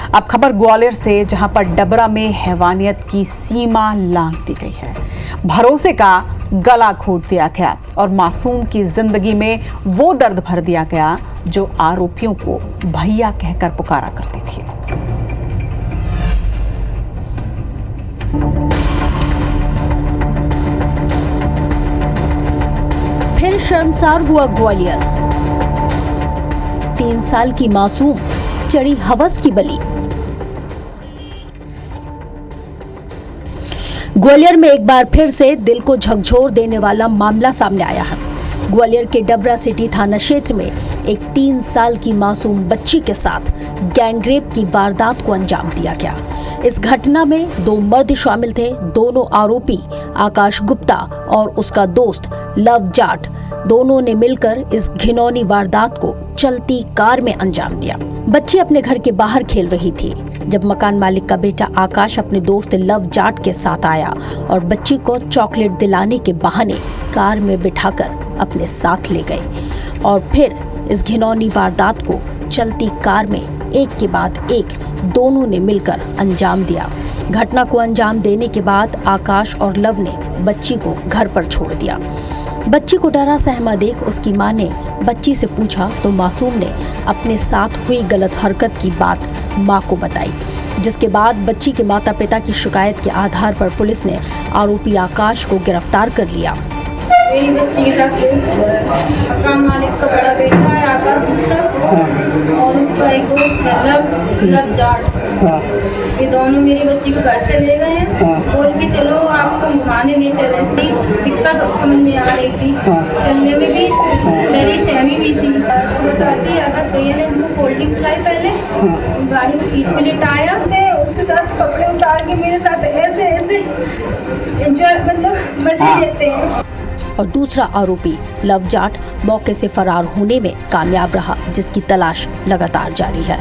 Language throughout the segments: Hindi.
अब खबर ग्वालियर से, जहां पर डबरा में हैवानियत की सीमा लांघ दी गई है। भरोसे का गला घोट दिया गया और मासूम की जिंदगी में वो दर्द भर दिया गया जो आरोपियों को भैया कहकर पुकारा करती थी। फिर शर्मसार हुआ ग्वालियर। 3 साल की मासूम चढ़ी हवस की बलि। ग्वालियर में एक बार फिर से दिल को झकझोर देने वाला मामला सामने आया है। ग्वालियर के डबरा सिटी थाना क्षेत्र में एक 3 साल की मासूम बच्ची के साथ गैंगरेप की वारदात को अंजाम दिया गया। इस घटना में 2 मर्द शामिल थे। दोनों आरोपी आकाश गुप्ता और उसका दोस्त लव जाट, दोनों ने मिलकर इस घिनौनी वारदात को चलती कार में अंजाम दिया। बच्ची अपने घर के बाहर खेल रही थी जब मकान मालिक का बेटा आकाश अपने दोस्त लव जाट के साथ आया और बच्ची को चॉकलेट दिलाने के बहाने कार में बिठाकर अपने साथ ले गए और फिर इस घिनौनी वारदात को चलती कार में एक के बाद एक दोनों ने मिलकर अंजाम दिया। घटना को अंजाम देने के बाद आकाश और लव ने बच्ची को घर पर छोड़ दिया। बच्ची को डरा सहमा देख उसकी मां ने बच्ची से पूछा तो मासूम ने अपने साथ हुई गलत हरकत की बात मां को बताई, जिसके बाद बच्ची के माता पिता की शिकायत के आधार पर पुलिस ने आरोपी आकाश को गिरफ्तार कर लिया। मेरी बच्ची के साथ मकान मालिक का बड़ा बेटा है आकाश गुप्ता और उसका एक दोस्त है लव जाट। ये दोनों मेरी बच्ची को घर से ले गए हैं। बोल के चलो आपको घुमाने ले चले। दिक्कत समझ में आ रही थी, चलने में भी डरी सहमी भी थी। तो बताती है आकाश भैया ने हमको कोल्ड ड्रिंक पिलाई, पहले गाड़ी में सीट पे लिटाया, उसके साथ कपड़े उतार के मेरे साथ ऐसे ऐसे एंजॉय मतलब मजे लेते हैं। और दूसरा आरोपी लव जाट मौके से फरार होने में कामयाब रहा, जिसकी तलाश लगातार जारी है।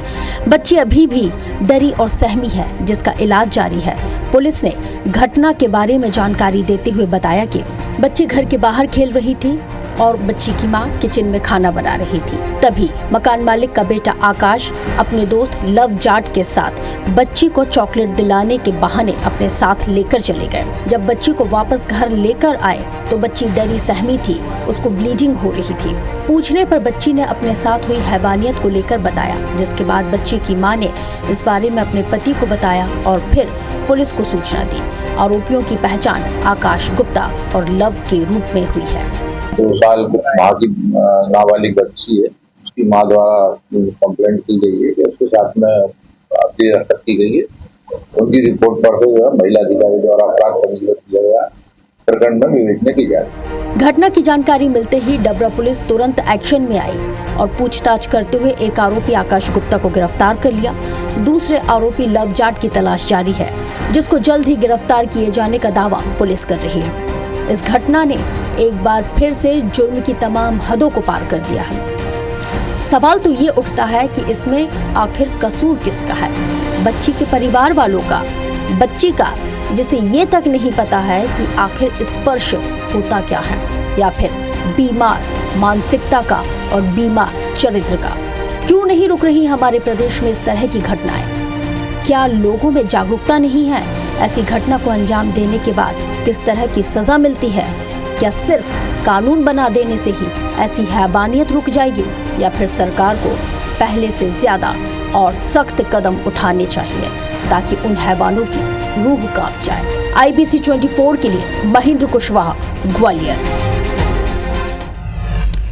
बच्ची अभी भी डरी और सहमी है, जिसका इलाज जारी है। पुलिस ने घटना के बारे में जानकारी देते हुए बताया कि बच्ची घर के बाहर खेल रही थी और बच्ची की मां किचन में खाना बना रही थी। तभी मकान मालिक का बेटा आकाश अपने दोस्त लव जाट के साथ बच्ची को चॉकलेट दिलाने के बहाने अपने साथ लेकर चले गए। जब बच्ची को वापस घर लेकर आए तो बच्ची डरी सहमी थी, उसको ब्लीडिंग हो रही थी। पूछने पर बच्ची ने अपने साथ हुई हैवानियत को लेकर बताया, जिसके बाद बच्ची की मां ने इस बारे में अपने पति को बताया और फिर पुलिस को सूचना दी। आरोपियों की पहचान आकाश गुप्ता और लव के रूप में हुई है। 2 साल कुछ माह की नाबालिग बच्ची है, उसकी मां द्वारा कंप्लेंट की गई है कि उसके साथ में आपसी हरकत की गई है। उनकी रिपोर्ट पर महिला अधिकारी द्वारा अपराध पंजीबद्ध किया गया, प्रकरण में विवेचना की जाए। घटना की जानकारी मिलते ही डबरा पुलिस तुरंत एक्शन में आई और पूछताछ करते हुए एक आरोपी आकाश गुप्ता को गिरफ्तार कर लिया। दूसरे आरोपी लव जाट की तलाश जारी है, जिसको जल्द ही गिरफ्तार किए जाने का दावा पुलिस कर रही है। इस घटना ने एक बार फिर से जुर्म की तमाम हदों को पार कर दिया है। सवाल तो ये उठता है कि इसमें आखिर कसूर किसका है? बच्ची के परिवार वालों का, बच्ची का, जिसे ये तक नहीं पता है कि आखिर स्पर्श होता क्या है, या फिर बीमार मानसिकता का और बीमार चरित्र का? क्यों नहीं रुक रही हमारे प्रदेश में इस तरह की घटनाएं? क्या लोगों में जागरूकता नहीं है? ऐसी घटना को अंजाम देने के बाद किस तरह की सजा मिलती है? क्या सिर्फ कानून बना देने से ही ऐसी हैवानियत रुक जाएगी, या फिर सरकार को पहले से ज्यादा और सख्त कदम उठाने चाहिए ताकि उन हैवानों की रूह कांप जाए? IBC 24 के लिए महेंद्र कुशवाहा, ग्वालियर।